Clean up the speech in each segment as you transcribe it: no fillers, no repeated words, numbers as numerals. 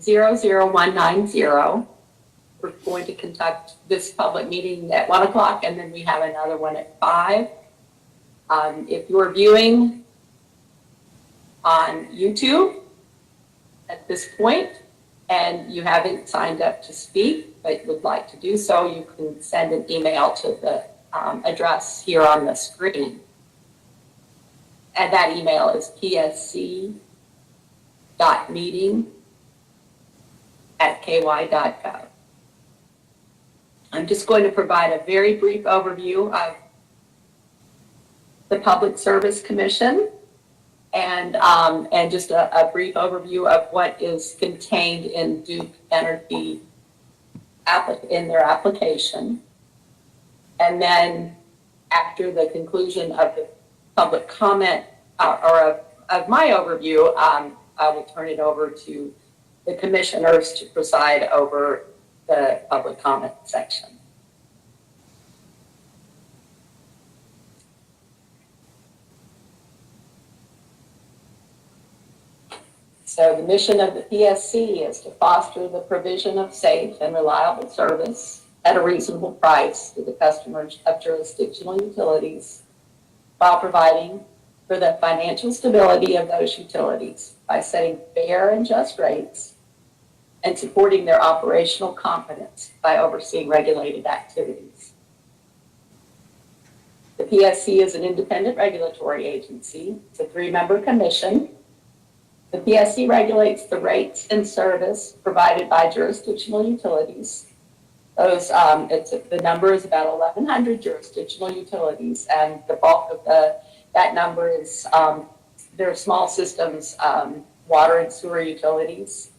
00190. We're going to conduct this public meeting at 1 o'clock, and then we have another one at 5. If you're viewing on YouTube at this point and you haven't signed up to speak but would like to do so, you can send an email to the address here on the screen. And that email is psc.meeting@ky.gov. I'm just going to provide a very brief overview of the Public Service Commission and just a brief overview of what is contained in Duke Energy in their application. And then after the conclusion of the public comment or of my overview, I will turn it over to the commissioners to preside over the public comment section. So the mission of the PSC is to foster the provision of safe and reliable service at a reasonable price to the customers of jurisdictional utilities, while providing for the financial stability of those utilities by setting fair and just rates and supporting their operational competence by overseeing regulated activities. The PSC is an independent regulatory agency. It's a 3-member commission. The PSC regulates the rates and service provided by jurisdictional utilities. Those, the number is about 1,100 jurisdictional utilities, and the bulk of that number is there are small systems, water and sewer utilities.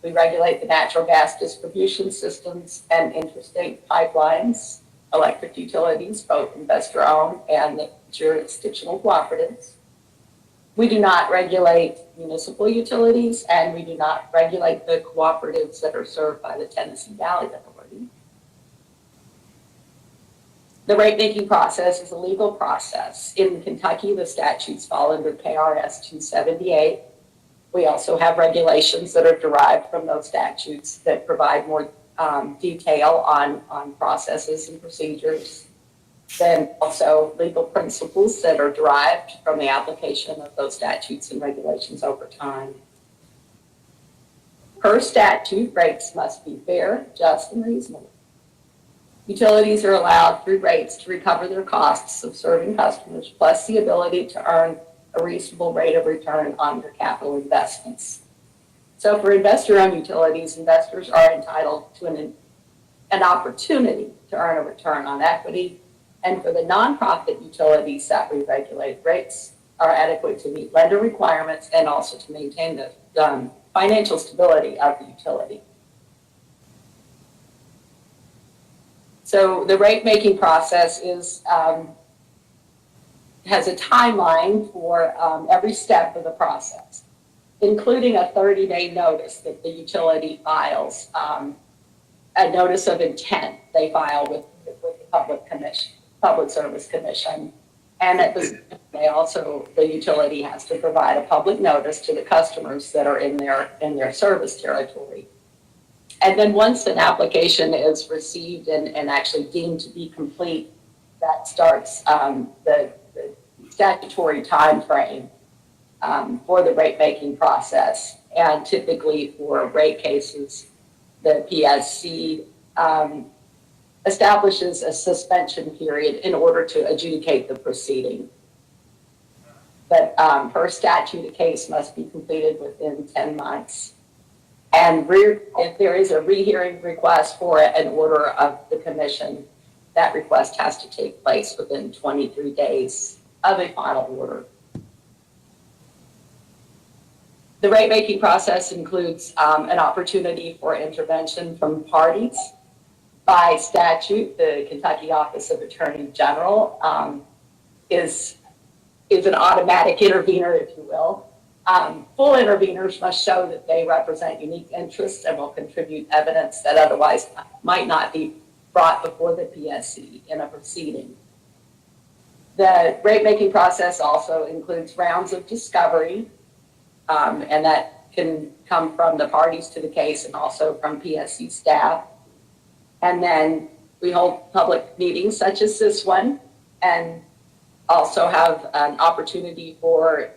We regulate the natural gas distribution systems and interstate pipelines, electric utilities, both investor-owned and the jurisdictional cooperatives. We do not regulate municipal utilities, and we do not regulate the cooperatives that are served by the Tennessee Valley Authority. The rate-making process is a legal process. In Kentucky, the statutes fall under KRS 278. We also have regulations that are derived from those statutes that provide more detail on processes and procedures. Then also legal principles that are derived from the application of those statutes and regulations over time. Per statute, rates must be fair, just, and reasonable. Utilities are allowed through rates to recover their costs of serving customers, plus the ability to earn a reasonable rate of return on their capital investments. So for investor-owned utilities, investors are entitled to an opportunity to earn a return on equity. And for the nonprofit utilities that we regulate, rates are adequate to meet lender requirements and also to maintain the financial stability of the utility. So the rate-making process has a timeline for every step of the process, including a 30-day notice that the utility files, a notice of intent they file with the Public Service Commission. And at the they also, the utility has to provide a public notice to the customers that are in their service territory. And then once an application is received and actually deemed to be complete, that starts the statutory time frame for the rate-making process. And typically for rate cases, the PSC establishes a suspension period in order to adjudicate the proceeding. But per statute, a case must be completed within 10 months. And if there is a rehearing request for an order of the commission, that request has to take place within 23 days of a final order. The rate-making process includes an opportunity for intervention from parties. By statute, the Kentucky Office of Attorney General is an automatic intervener, if you will. Full interveners must show that they represent unique interests and will contribute evidence that otherwise might not be brought before the PSC in a proceeding. The rate-making process also includes rounds of discovery, and that can come from the parties to the case and also from PSC staff. And then we hold public meetings such as this one, and also have an opportunity for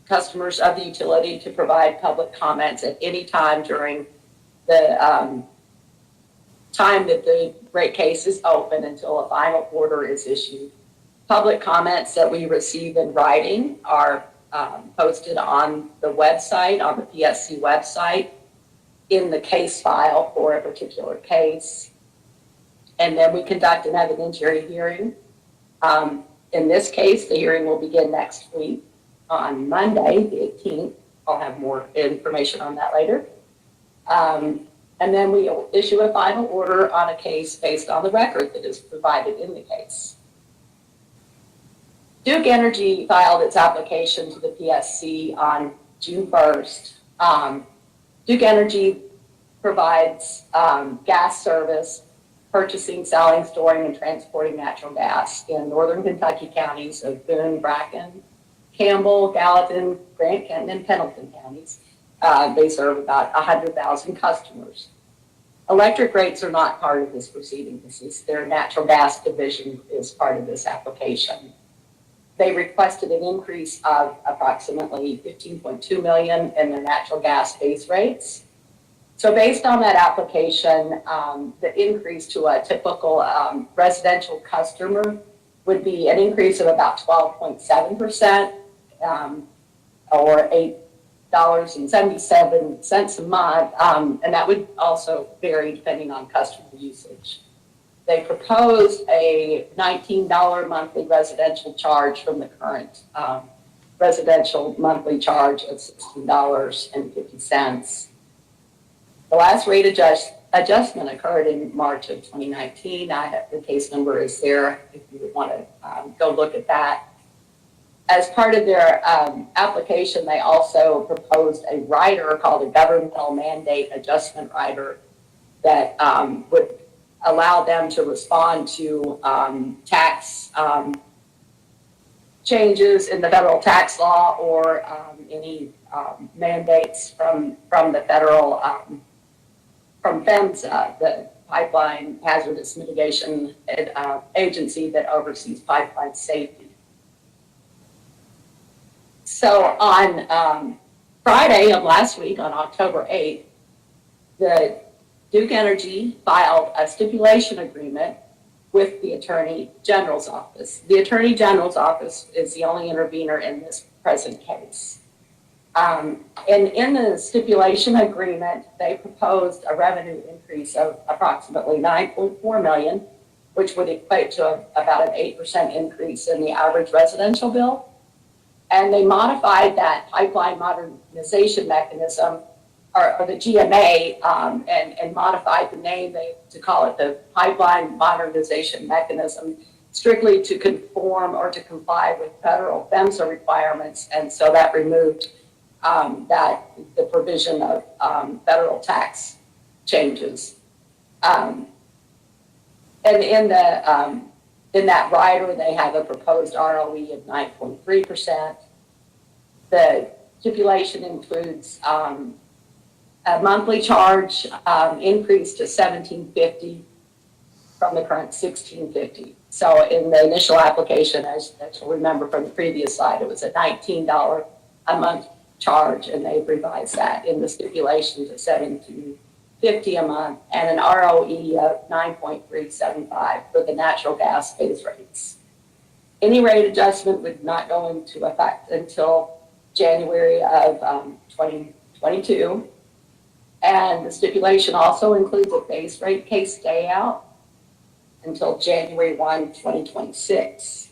customers of the utility to provide public comments at any time during the time that the rate case is open until a final order is issued. Public comments that we receive in writing are posted on the website, on the PSC website, in the case file for a particular case. And then we conduct an evidentiary hearing. In this case, the hearing will begin next week on Monday, the 18th. I'll have more information on that later. And then we will issue a final order on a case based on the record that is provided in the case. Duke Energy filed its application to the PSC on June 1st. Duke Energy provides gas service, purchasing, selling, storing, and transporting natural gas in northern Kentucky counties of Boone, Bracken, Campbell, Gallatin, Grant, Kenton, and Pendleton counties. They serve about 100,000 customers. Electric rates are not part of this proceeding. This is their natural gas division is part of this application. They requested an increase of approximately $15.2 million in their natural gas base rates. So based on that application, the increase to a typical residential customer would be an increase of about 12.7%, or $8.77 a month, and that would also vary depending on customer usage. They proposed a $19 monthly residential charge from the current residential monthly charge of $16.50. The last rate adjustment occurred in March of 2019. The case number is there if you would want to go look at that. As part of their application, they also proposed a rider called a governmental mandate adjustment rider that would allow them to respond to tax changes in the federal tax law or any mandates from the federal, from PHMSA, the Pipeline Hazardous Mitigation Agency that oversees pipeline safety. So on Friday of last week, on October 8th, the Duke Energy filed a stipulation agreement with the Attorney General's office. The Attorney General's office is the only intervener in this present case. And in the stipulation agreement, they proposed a revenue increase of approximately $9.4 million, which would equate to about an 8% increase in the average residential bill. And they modified that pipeline modernization mechanism, or the GMA, and modified the name to call it the pipeline modernization mechanism, strictly to conform or to comply with federal PHMSA requirements. And so that removed the provision of federal tax changes. And in that rider, they have a proposed ROE of 9.3%. The stipulation includes a monthly charge increase to $17.50 from the current $16.50. So in the initial application, as you'll remember from the previous slide, it was a $19 a month charge, and they've revised that in the stipulation to $17.50 a month, and an ROE of 9.375 for the natural gas base rates. Any rate adjustment would not go into effect until January of 2022. And the stipulation also includes a base rate case stay out until January 1, 2026.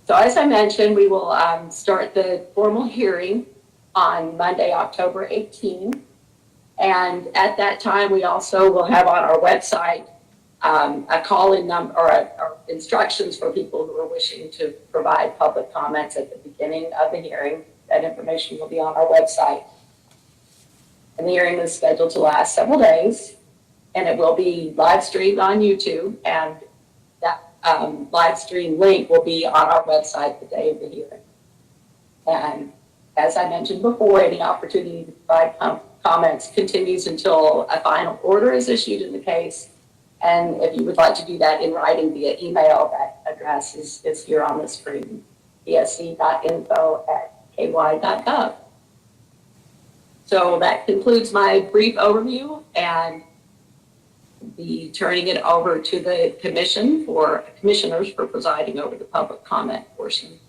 So as I mentioned, we will start the formal hearing on Monday, October 18. And at that time, we also will have on our website a call-in number or instructions for people who are wishing to provide public comments at the beginning of the hearing. That information will be on our website. And the hearing is scheduled to last several days, and it will be live streamed on YouTube, and that live stream link will be on our website the day of the hearing. And As I mentioned before, any opportunity to provide comments continues until a final order is issued in the case. And if you would like to do that in writing via email, that address is here on the screen, psc.info@ky.gov. So that concludes my brief overview, and be turning it over to the commissioners for presiding over the public comment portion.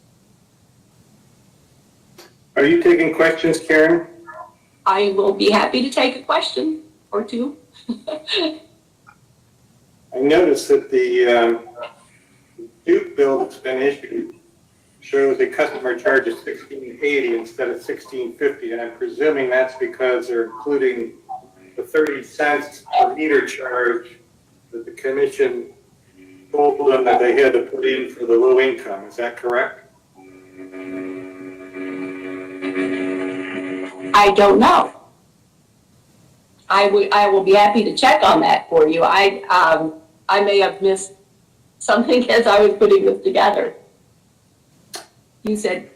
Are you taking questions, Karen? I will be happy to take a question or two. I noticed that the Duke bill that's been issued shows a customer charge of $16.80 instead of $16.50, and I'm presuming that's because they're including the 30 cents per meter charge that the commission told them that they had to put in for the low income. Is that correct? I don't know. I will be happy to check on that for you. I may have missed something as I was putting this together. You said?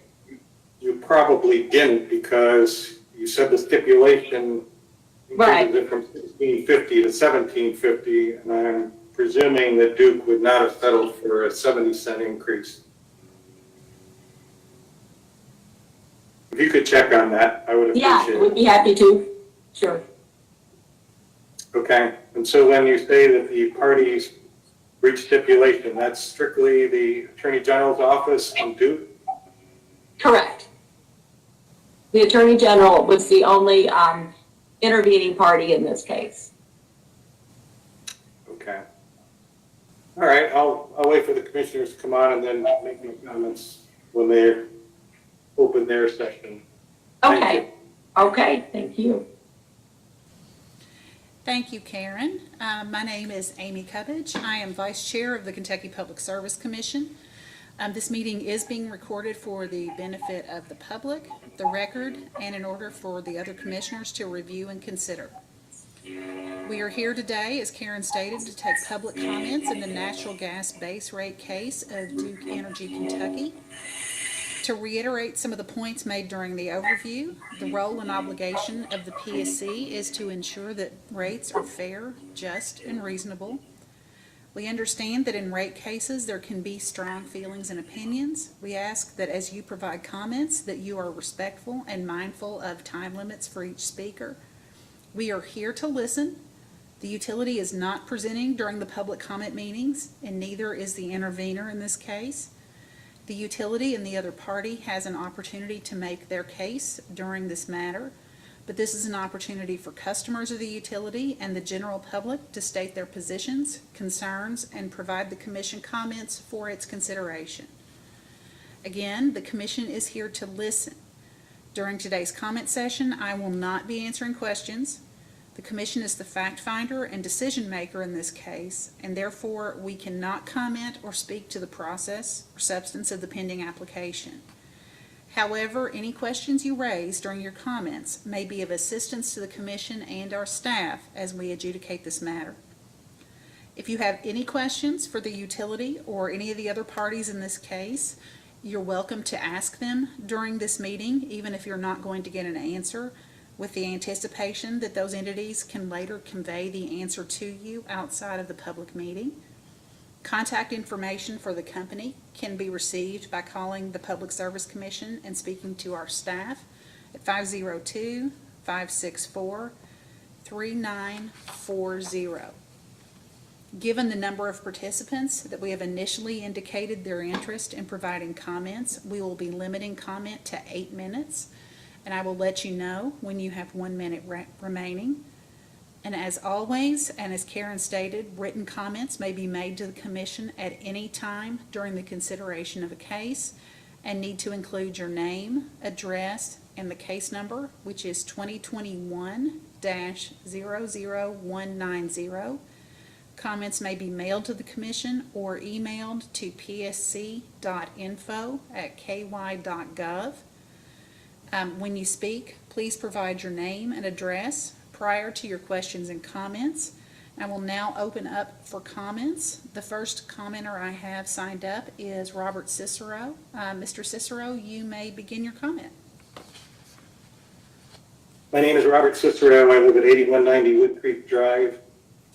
You probably didn't, because you said the stipulation increases it from $16.50 to $17.50, and I'm presuming that Duke would not have settled for a 70-cent increase. If you could check on that, I would appreciate it. Yeah, would be happy to. Sure. Okay, and so when you say that the parties reached stipulation, that's strictly the Attorney General's office and Duke? Correct. The Attorney General was the only intervening party in this case. Okay. All right, I'll wait for the commissioners to come on and then make any comments when they open their session. Okay. Okay, thank you. Thank you, Karen. My name is Amy Cubbage. I am Vice Chair of the Kentucky Public Service Commission. This meeting is being recorded for the benefit of the public, the record, and in order for the other commissioners to review and consider. We are here today, as Karen stated, to take public comments in the natural gas base rate case of Duke Energy Kentucky. To reiterate some of the points made during the overview, the role and obligation of the PSC is to ensure that rates are fair, just, and reasonable. We understand that in rate cases there can be strong feelings and opinions. We ask that as you provide comments that you are respectful and mindful of time limits for each speaker. We are here to listen. The utility is not presenting during the public comment meetings, and neither is the intervener in this case. The utility and the other party has an opportunity to make their case during this matter, but this is an opportunity for customers of the utility and the general public to state their positions, concerns, and provide the commission comments for its consideration. Again, the commission is here to listen. During today's comment session, I will not be answering questions. The commission is the fact finder and decision maker in this case, and therefore we cannot comment or speak to the process or substance of the pending application. However, any questions you raise during your comments may be of assistance to the commission and our staff as we adjudicate this matter. If you have any questions for the utility or any of the other parties in this case, you're welcome to ask them during this meeting, even if you're not going to get an answer, with the anticipation that those entities can later convey the answer to you outside of the public meeting. Contact information for the company can be received by calling the Public Service Commission and speaking to our staff at 502-564-3940. Given the number of participants that we have initially indicated their interest in providing comments, we will be limiting comment to 8 minutes. And I will let you know when you have 1 minute remaining. And as always, and as Karen stated, written comments may be made to the commission at any time during the consideration of a case and need to include your name, address, and the case number, which is 2021-00190. Comments may be mailed to the commission or emailed to psc.info@ky.gov. When you speak, please provide your name and address prior to your questions and comments. I will now open up for comments. The first commenter I have signed up is Robert Cicero. Mr. Cicero, you may begin your comment. My name is Robert Cicero. I live at 8190 Wood Creek Drive,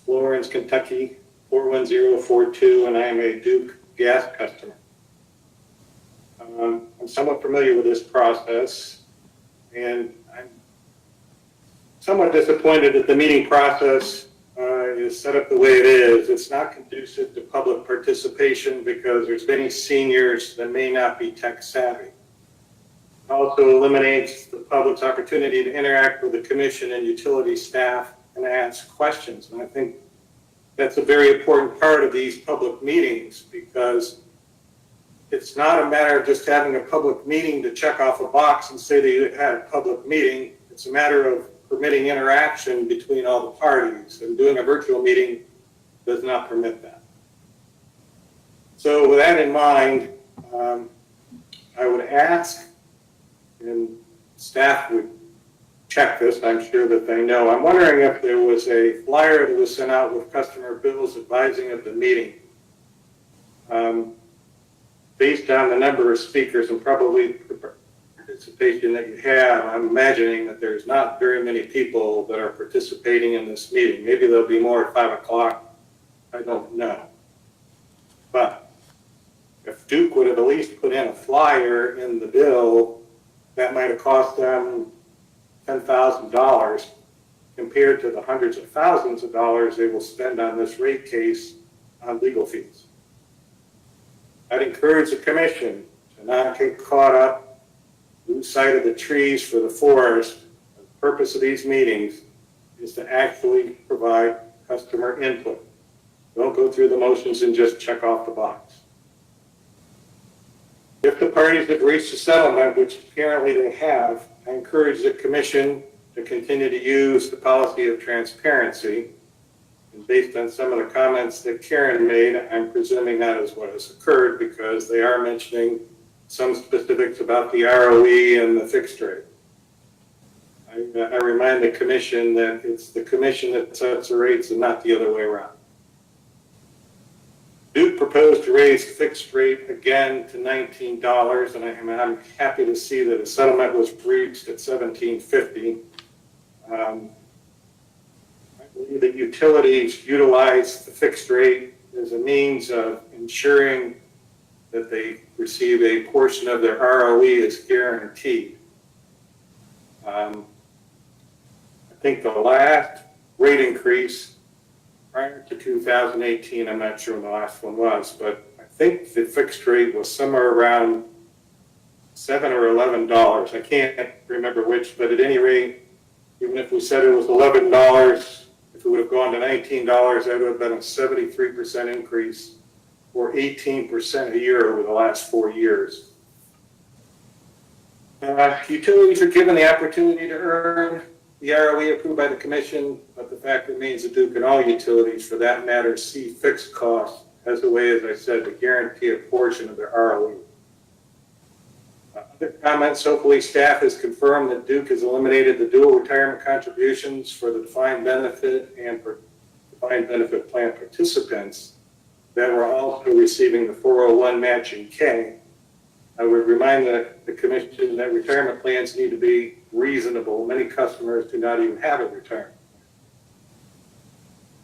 Lawrence, Kentucky, 41042, and I am a Duke gas customer. I'm somewhat familiar with this process, and I'm somewhat disappointed that the meeting process is set up the way it is. It's not conducive to public participation because there's many seniors that may not be tech savvy. It also eliminates the public's opportunity to interact with the commission and utility staff and ask questions. And I think that's a very important part of these public meetings, because it's not a matter of just having a public meeting to check off a box and say that you had a public meeting. It's a matter of permitting interaction between all the parties, and doing a virtual meeting does not permit that. So with that in mind, I would ask, and staff would check this, I'm sure that they know. I'm wondering if there was a flyer that was sent out with customer bills advising of the meeting. Based on the number of speakers and probably participation that you have, I'm imagining that there's not very many people that are participating in this meeting. Maybe there'll be more at 5 o'clock. I don't know. But if Duke would have at least put in a flyer in the bill, that might have cost them $10,000 compared to the hundreds of thousands of dollars they will spend on this rate case on legal fees. I'd encourage the commission to not get caught up, lose sight of the trees for the forest. The purpose of these meetings is to actually provide customer input. Don't go through the motions and just check off the box. If the parties have reached a settlement, which apparently they have, I encourage the commission to continue to use the policy of transparency. And based on some of the comments that Karen made, I'm presuming that is what has occurred, because they are mentioning some specifics about the ROE and the fixed rate. I remind the commission that it's the commission that sets the rates and not the other way around. Duke proposed to raise fixed rate again to $19, and I'm happy to see that a settlement was reached at $17.50. I believe that utilities utilize the fixed rate as a means of ensuring that they receive a portion of their ROE as guaranteed. I think the last rate increase prior to 2018, I'm not sure when the last one was, but I think the fixed rate was somewhere around $7 or $11. I can't remember which, but at any rate, even if we said it was $11, if it would have gone to $19, that would have been a 73% increase, or 18% a year over the last 4 years. Utilities are given the opportunity to earn the ROE approved by the commission, but the fact remains that Duke and all utilities, for that matter, see fixed costs as a way, as I said, to guarantee a portion of their ROE. Other comments: hopefully staff has confirmed that Duke has eliminated the dual retirement contributions for the defined benefit and for defined benefit plan participants that were also receiving the 401 matching K. I would remind the commission that retirement plans need to be reasonable. Many customers do not even have a retirement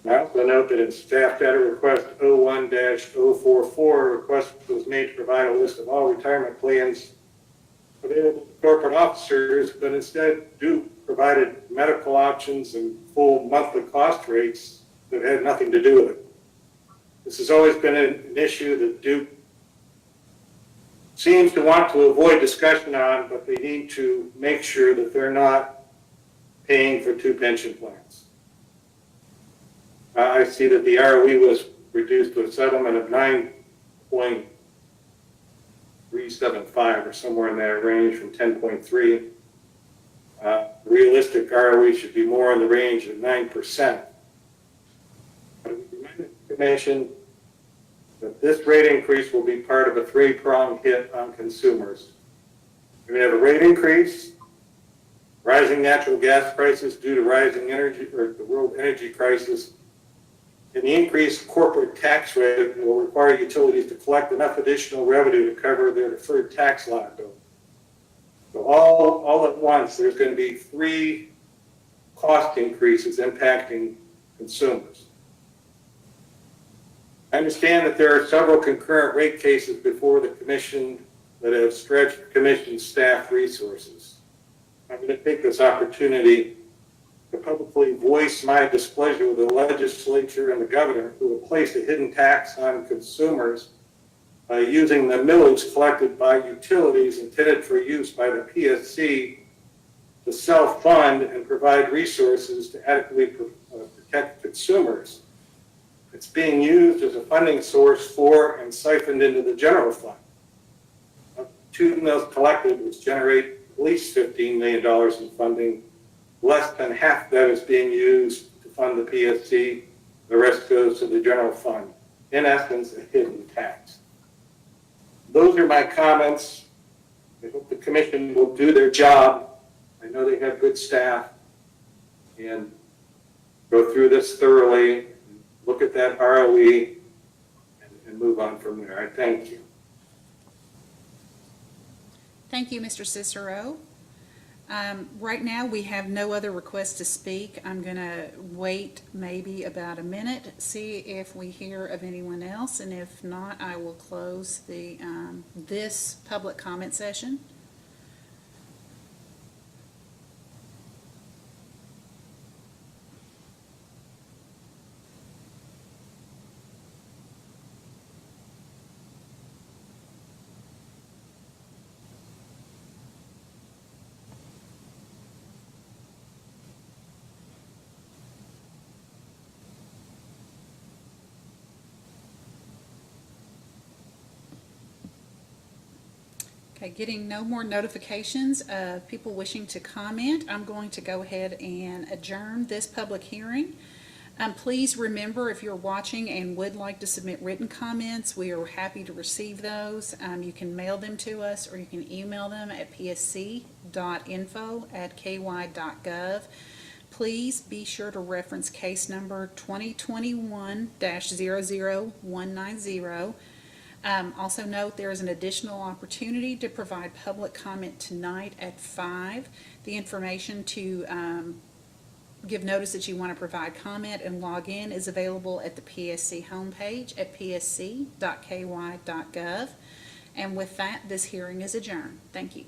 plan. I also note that in staff data request 01-044, a request was made to provide a list of all retirement plans available to corporate officers, but instead Duke provided medical options and full monthly cost rates that had nothing to do with it. This has always been an issue that Duke seems to want to avoid discussion on, but they need to make sure that they're not paying for two pension plans. I see that the ROE was reduced to a settlement of 9.375 or somewhere in that range from 10.3. Realistic ROE should be more in the range of 9%. But we remind the commission that this rate increase will be part of a three-pronged hit on consumers. We have a rate increase, rising natural gas prices due to rising energy or the world energy crisis, and the increased corporate tax rate will require utilities to collect enough additional revenue to cover their deferred tax liability. So all at once, there's going to be three cost increases impacting consumers. I understand that there are several concurrent rate cases before the commission that have stretched the commission's staff resources. I'm going to take this opportunity to publicly voice my displeasure with the legislature and the governor who have placed a hidden tax on consumers by using the millage collected by utilities intended for use by the PSC to self-fund and provide resources to adequately protect consumers. It's being used as a funding source for and siphoned into the general fund. Two mills collected, which generate at least $15 million in funding. Less than half of that is being used to fund the PSC. The rest goes to the general fund. In essence, a hidden tax. Those are my comments. I hope the commission will do their job. I know they have good staff, and go through this thoroughly, look at that ROE, and move on from there. I thank you. Thank you, Mr. Cicero. Right now, we have no other requests to speak. I'm going to wait maybe about a minute, see if we hear of anyone else, and if not, I will close the this public comment session. Okay, getting no more notifications of people wishing to comment, I'm going to go ahead and adjourn this public hearing. Please remember, if you're watching and would like to submit written comments, we are happy to receive those. You can mail them to us or you can email them at psc.info@ky.gov. Please be sure to reference case number 2021-00190. Also note there is an additional opportunity to provide public comment tonight at 5. The information to give notice that you want to provide comment and log in is available at the PSC homepage at psc.ky.gov. And with that, this hearing is adjourned. Thank you.